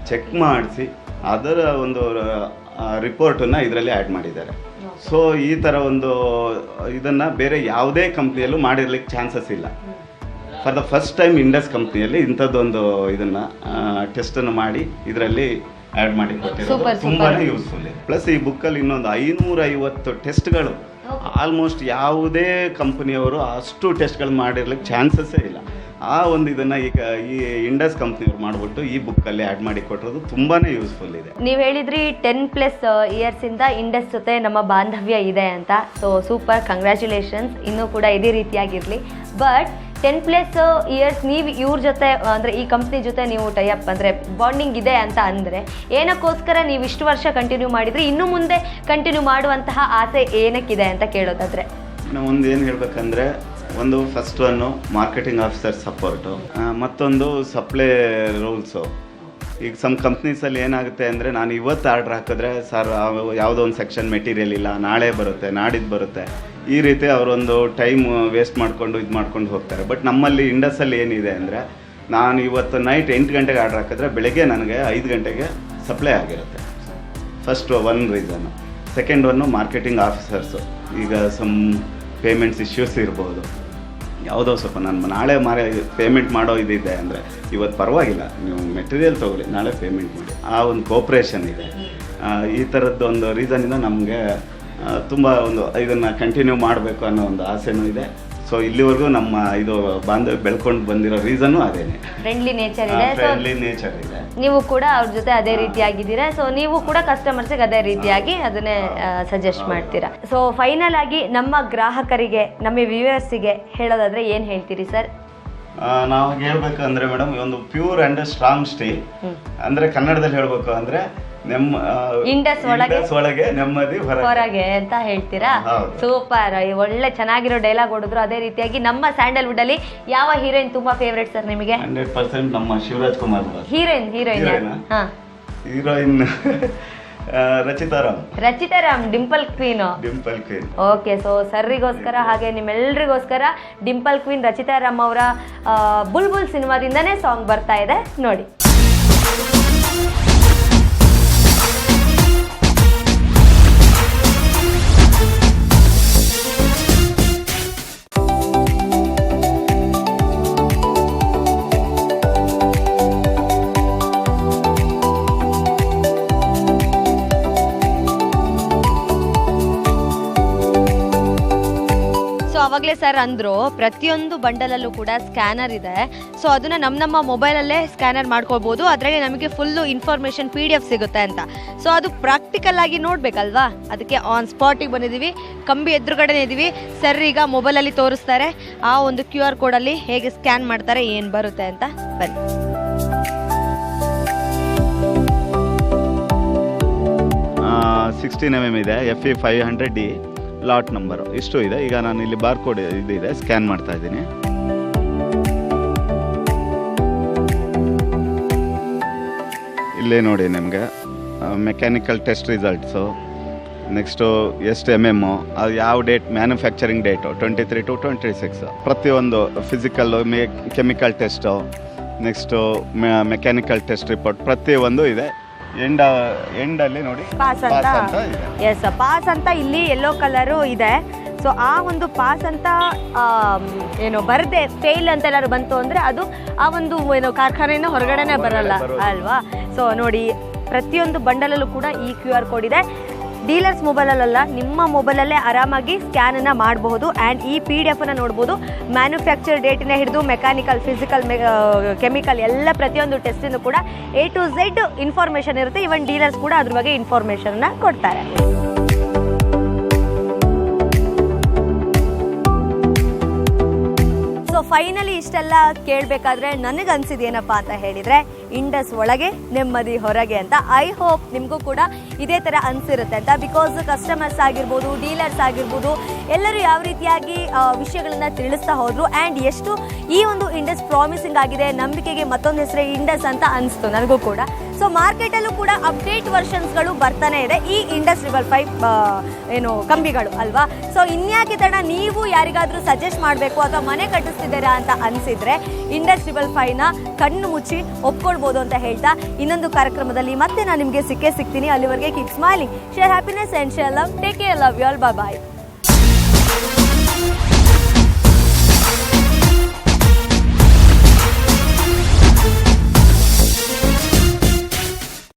ಚೆಕ್ ಮಾಡಿಸಿ ಅದರ ಒಂದು ರಿಪೋರ್ಟನ್ನು ಇದರಲ್ಲಿ ಆ್ಯಡ್ ಮಾಡಿದ್ದಾರೆ. ಸೊ ಈ ಥರ ಒಂದು ಇದನ್ನು ಬೇರೆ ಯಾವುದೇ ಕಂಪ್ನಿಯಲ್ಲೂ ಮಾಡಿರ್ಲಿಕ್ಕೆ ಚಾನ್ಸಸ್ ಇಲ್ಲ. For the first time Indus ಕಂಪ್ನಿಯಲ್ಲಿ ಇಂಥದ್ದೊಂದು ಇದನ್ನು ಟೆಸ್ಟನ್ನು ಮಾಡಿ ಇದರಲ್ಲಿ ಆ್ಯಡ್ ಮಾಡಿ ಕೊಟ್ಟಿರೋದು ತುಂಬಾ ಯೂಸ್ಫುಲ್ ಇದೆ. ಪ್ಲಸ್ ಈ ಬುಕ್ಕಲ್ಲಿ ಇನ್ನೊಂದು 550 ಟೆಸ್ಟ್ಗಳು ಆಲ್ಮೋಸ್ಟ್ ಯಾವುದೇ ಕಂಪ್ನಿಯವರು ಅಷ್ಟು ಟೆಸ್ಟ್ಗಳು ಮಾಡಿರ್ಲಿಕ್ಕೆ ಚಾನ್ಸಸ್ಸೇ ಇಲ್ಲ. ಆ ಒಂದು ಇದನ್ನು ಈಗ ಈ ಇಂಡಸ್ ಕಂಪ್ನಿಯವ್ರು ಮಾಡಿಬಿಟ್ಟು ಈ ಬುಕ್ಕಲ್ಲಿ ಆ್ಯಡ್ ಮಾಡಿ ಕೊಟ್ಟಿರೋದು ತುಂಬಾ ಯೂಸ್ಫುಲ್ ಇದೆ. ನೀವು ಹೇಳಿದ್ರಿ 10+ ಇಯರ್ಸಿಂದ ಇಂಡಸ್ ಜೊತೆ ನಮ್ಮ ಬಾಂಧವ್ಯ ಇದೆ ಅಂತ. So super, congratulations. ಇನ್ನೂ ಕೂಡ ಇದೇ ರೀತಿಯಾಗಿರಲಿ. ಬಟ್ 10+ ಇಯರ್ಸ್ ನೀವು ಇವ್ರ ಜೊತೆ ಅಂದರೆ ಈ ಕಂಪ್ನಿ ಜೊತೆ ನೀವು ಟೈಅಪ್ ಅಂದರೆ ಬಾಂಡಿಂಗ್ ಇದೆ ಅಂತ ಅಂದರೆ ಏನಕ್ಕೋಸ್ಕರ ನೀವು ಇಷ್ಟು ವರ್ಷ ಕಂಟಿನ್ಯೂ ಮಾಡಿದ್ರಿ, ಇನ್ನು ಮುಂದೆ ಕಂಟಿನ್ಯೂ ಮಾಡುವಂತಹ ಆಸೆ ಏನಕ್ಕಿದೆ ಅಂತ ಕೇಳೋದಾದರೆ? ನಾವು ಒಂದು ಏನು ಹೇಳಬೇಕಂದ್ರೆ, ಒಂದು first one marketing officer support, ಮತ್ತೊಂದು ಸಪ್ಲೈ ರೂಲ್ಸು. ಈಗ ಸಮ್ ಕಂಪ್ನೀಸಲ್ಲಿ ಏನಾಗುತ್ತೆ ಅಂದರೆ, ನಾನು ಇವತ್ತು ಆರ್ಡ್ರ್ ಹಾಕಿದ್ರೆ ಸರ್ ಯಾವುದೋ ಒಂದು ಸೆಕ್ಷನ್ ಮೆಟೀರಿಯಲ್ ಇಲ್ಲ, ನಾಳೆ ಬರುತ್ತೆ, ನಾಡಿದ್ದು ಬರುತ್ತೆ, ಈ ರೀತಿ ಅವರೊಂದು ಟೈಮ್ ವೇಸ್ಟ್ ಮಾಡಿಕೊಂಡು ಇದು ಮಾಡ್ಕೊಂಡು ಹೋಗ್ತಾರೆ. ಬಟ್ ನಮ್ಮಲ್ಲಿ ಇಂಡಸಲ್ಲಿ ಏನಿದೆ ಅಂದರೆ, ನಾನು ಇವತ್ತು ನೈಟ್ 8 ಗಂಟೆಗೆ ಆರ್ಡ್ರ್ ಹಾಕಿದ್ರೆ ಬೆಳಗ್ಗೆ ನನಗೆ 5 ಗಂಟೆಗೆ ಸಪ್ಲೈ ಆಗಿರುತ್ತೆ. First one reason. Second one marketing officers. ಈಗ ಸಮ್ ಪೇಮೆಂಟ್ಸ್ ಇಶ್ಯೂಸ್ ಇರ್ಬೋದು, ಯಾವುದೋ ಸ್ವಲ್ಪ ನಾನು ನಾಳೆ ಪೇಮೆಂಟ್ ಮಾಡೋ ಇದಿದೆ ಅಂದರೆ ಇವತ್ತು ಪರವಾಗಿಲ್ಲ, ನೀವು ಮೆಟೀರಿಯಲ್ ತೊಗೊಳ್ಳಿ, ನಾಳೆ ಪೇಮೆಂಟ್ ಮಾಡಿ, ಆ ಒಂದು ಕೋಪ್ರೇಷನ್ ಇದೆ. ಈ ಥರದ್ದು ಒಂದು ರೀಸನಿಂದ ನಮಗೆ ತುಂಬ ಒಂದು ಇದನ್ನು ಕಂಟಿನ್ಯೂ ಮಾಡಬೇಕು ಅನ್ನೋ ಒಂದು ಆಸೆನೂ ಇದೆ. ಸೊ ಇಲ್ಲಿವರೆಗೂ ನಮ್ಮ ಇದು ಬಾಂಧವ್ಯ ಬೆಳ್ಕೊಂಡು ಬಂದಿರೋ ರೀಸನ್ನು ಅದೇನೆ, ಫ್ರೆಂಡ್ಲಿ ನೇಚರ್ ಇದೆ. ಫ್ರೆಂಡ್ಲಿ ನೇಚರ್ ಇದೆ. ನೀವು ಕೂಡ ಅವ್ರ ಜೊತೆ ಅದೇ ರೀತಿಯಾಗಿದ್ದೀರಾ. ಸೊ ನೀವು ಕೂಡ ಕಸ್ಟಮರ್ಸಿಗೆ ಅದೇ ರೀತಿಯಾಗಿ ಅದನ್ನೇ ಸಜೆಸ್ಟ್ ಮಾಡ್ತೀರಾ. ಸೊ ಫೈನಲ್ ಆಗಿ ನಮ್ಮ ಗ್ರಾಹಕರಿಗೆ, ನಮ್ಮ ವ್ಯೂವರ್ಸಿಗೆ ಹೇಳೋದಾದ್ರೆ ಏನು ಹೇಳ್ತೀರಿ ಸರ್? ನಾವು ಹೇಳ್ಬೇಕಂದ್ರೆ ಮೇಡಮ್, ಒಂದು ಪ್ಯೂರ್ ಆ್ಯಂಡ್ ಸ್ಟ್ರಾಂಗ್ ಸ್ಟೀಲ್ ಅಂದರೆ ಕನ್ನಡದಲ್ಲಿ ಹೇಳಬೇಕು ಅಂದರೆ ಇಂಡಸ್ ಒಳಗೆ ನೆಮ್ಮದಿ ಹೊರಗೆ ಅಂತ ಹೇಳ್ತೀರಾ? ಸೂಪರ್, ಒಳ್ಳೆ ಚೆನ್ನಾಗಿರೋ ಡೈಲಾಗ್ ಹೊಡೆದ್ರು. ಅದೇ ರೀತಿಯಾಗಿ ನಮ್ಮ ಸ್ಯಾಂಡಲ್ವುಡ್ ಅಲ್ಲಿ ಯಾವ ಹೀರೋಯಿನ್ ತುಂಬಾ ಫೇವರೇಟ್ ಸರ್ ನಿಮಗೆ? 100% ನಮ್ಮ Shivaraj Kumar. Heroine Rachita Ram, dimple queen. Okay, so ಸರ್ರಿಗೋಸ್ಕರ ಹಾಗೆ ನಿಮ್ಮೆಲ್ಲರಿಗೋಸ್ಕರ ಡಿಂಪಲ್ ಕ್ವೀನ್ ರಚಿತಾರಾಮ್ ಅವರ ಬುಲ್ಬುಲ್ ಸಿನಿಮಾದಿಂದನೇ ಸಾಂಗ್ ಬರ್ತಾ ಇದೆ, ನೋಡಿ. ಅವಾಗಲೇ ಸರ್ ಅಂದರು ಪ್ರತಿಯೊಂದು ಬಂಡಲಲ್ಲೂ ಕೂಡ ಸ್ಕ್ಯಾನರ್ ಇದೆ. ಸೊ ಅದನ್ನು ನಮ್ಮ ಮೊಬೈಲಲ್ಲೇ ಸ್ಕ್ಯಾನರ್ ಮಾಡ್ಕೊಳ್ಬೋದು, ಅದರಲ್ಲಿ ನಮಗೆ ಫುಲ್ಲು ಇನ್ಫಾರ್ಮೇಷನ್ PDF ಸಿಗುತ್ತೆ ಅಂತ. ಸೊ ಅದು ಪ್ರಾಕ್ಟಿಕಲ್ ಆಗಿ ನೋಡಬೇಕಲ್ವಾ, ಅದಕ್ಕೆ ಆನ್ ಸ್ಪಾಟಿಗೆ ಬಂದಿದ್ದೀವಿ, ಕಂಬಿ ಎದುರುಗಡೆನೇ ಇದ್ದೀವಿ. ಸರ್ ಈಗ ಮೊಬೈಲಲ್ಲಿ ತೋರಿಸ್ತಾರೆ ಆ ಒಂದು QR ಕೋಡಲ್ಲಿ ಹೇಗೆ ಸ್ಕ್ಯಾನ್ ಮಾಡ್ತಾರೆ, ಏನು ಬರುತ್ತೆ ಅಂತ. ಬನ್ನಿ. 16 mm ಇದೆ, FE 500D ಲಾಟ್ ನಂಬರು ಇಷ್ಟು ಇದೆ. ಈಗ ನಾನು ಇಲ್ಲಿ ಬಾರ್ಕೋಡ್ ಇದಿದೆ, ಸ್ಕ್ಯಾನ್ ಮಾಡ್ತಾ ಇದ್ದೀನಿ. ಇಲ್ಲೇ ನೋಡಿ ನಿಮಗೆ ಮೆಕ್ಯಾನಿಕಲ್ ಟೆಸ್ಟ್ ರಿಸಲ್ಟ್ಸು, ನೆಕ್ಸ್ಟು ಎಷ್ಟು MM, ಅದು ಯಾವ ಡೇಟ್, ಮ್ಯಾನುಫ್ಯಾಕ್ಚರಿಂಗ್ ಡೇಟು 23 to 26, ಪ್ರತಿಯೊಂದು physical, chemical test, next mechanical test report ಪ್ರತಿಯೊಂದು ಇದೆ. ಎಂಡಲ್ಲಿ ನೋಡಿ ಪಾಸ್ ಅಂತ. ಎಸ್, ಪಾಸ್ ಅಂತ ಇಲ್ಲಿ ಯೆಲ್ಲೋ ಕಲರು ಇದೆ. ಸೊ ಆ ಒಂದು ಪಾಸ್ ಅಂತ ಏನು ಬರದೆ ಫೇಲ್ ಅಂತ ಎಲ್ಲರೂ ಬಂತು ಅಂದರೆ ಅದು ಆ ಒಂದು ಏನು ಕಾರ್ಖಾನೆಯಿಂದ ಹೊರಗಡೆನೆ ಬರಲ್ಲ ಅಲ್ವಾ. ಸೊ ನೋಡಿ, ಪ್ರತಿಯೊಂದು ಬಂಡಲಲ್ಲೂ ಕೂಡ ಈ QR ಕೋಡ್ ಇದೆ. ಡೀಲರ್ಸ್ ಮೊಬೈಲಲ್ಲ, ನಿಮ್ಮ ಮೊಬೈಲಲ್ಲೇ ಆರಾಮಾಗಿ ಸ್ಕ್ಯಾನನ್ನು ಮಾಡಬಹುದು. ಆ್ಯಂಡ್ ಈ PDF ನೋಡ್ಬೋದು. ಮ್ಯಾನುಫ್ಯಾಕ್ಚರ್ ಡೇಟಿನ ಹಿಡಿದು ಮೆಕ್ಯಾನಿಕಲ್, ಫಿಸಿಕಲ್, ಕೆಮಿಕಲ್ ಎಲ್ಲ ಪ್ರತಿಯೊಂದು ಟೆಸ್ಟಿಂದು ಕೂಡ A to Z ಇನ್ಫಾರ್ಮೇಷನ್ ಇರುತ್ತೆ. ಈವನ್ ಡೀಲರ್ಸ್ ಕೂಡ ಅದ್ರ ಬಗ್ಗೆ ಇನ್ಫಾರ್ಮೇಷನ್ನ ಕೊಡ್ತಾರೆ. ಸೊ ಫೈನಲಿ ಇಷ್ಟೆಲ್ಲ ಕೇಳಬೇಕಾದ್ರೆ ನನಗನ್ಸಿದ್ದೇನಪ್ಪ ಅಂತ ಹೇಳಿದರೆ, ಇಂಡಸ್ ಒಳಗೆ ನೆಮ್ಮದಿ ಹೊರಗೆ ಅಂತ. ಐ ಹೋಪ್ ನಿಮಗೂ ಕೂಡ ಇದೇ ಥರ ಅನಿಸಿರುತ್ತೆ ಅಂತ. ಬಿಕಾಸ್ ಕಸ್ಟಮರ್ಸ್ ಆಗಿರ್ಬೋದು, ಡೀಲರ್ಸ್ ಆಗಿರ್ಬೋದು, ಎಲ್ಲರೂ ಯಾವ ರೀತಿಯಾಗಿ ವಿಷಯಗಳನ್ನು ತಿಳಿಸ್ತಾ ಹೋದರು. ಆ್ಯಂಡ್ ಎಷ್ಟು ಈ ಒಂದು ಇಂಡಸ್ ಪ್ರಾಮಿಸಿಂಗ್ ಆಗಿದೆ, ನಂಬಿಕೆಗೆ ಮತ್ತೊಂದು ಹೆಸರೇ ಇಂಡಸ್ ಅಂತ ಅನಿಸ್ತು ನನಗೂ ಕೂಡ. ಸೊ ಮಾರ್ಕೆಟಲ್ಲೂ ಕೂಡ ಅಪ್ಡೇಟ್ ವರ್ಷನ್ಸ್ಗಳು ಬರ್ತಾನೆ ಇದೆ ಈ ಇಂಡಸ್ 555 ಏನು ಕಂಬಿಗಳು ಅಲ್ವಾ. ಸೊ ಇನ್ಯಾಕೆ ತಡ, ನೀವು ಯಾರಿಗಾದರೂ ಸಜೆಸ್ಟ್ ಮಾಡಬೇಕು ಅಥವಾ ಮನೆ ಕಟ್ಟಿಸ್ತಿದ್ದೀರಾ ಅಂತ ಅನಿಸಿದರೆ ಇಂಡಸ್ 555ನ ಕಣ್ಣು ಮುಚ್ಚಿ ಒಪ್ಕೊಳ್ಬೋದು ಅಂತ ಹೇಳ್ತಾ, ಇನ್ನೊಂದು ಕಾರ್ಯಕ್ರಮದಲ್ಲಿ ಮತ್ತೆ ನಾನು ನಿಮಗೆ ಸಿಗ್ತೀನಿ. ಅಲ್ಲಿವರೆಗೆ keep smiling, share happiness and share love. Take care, love you all, bye bye.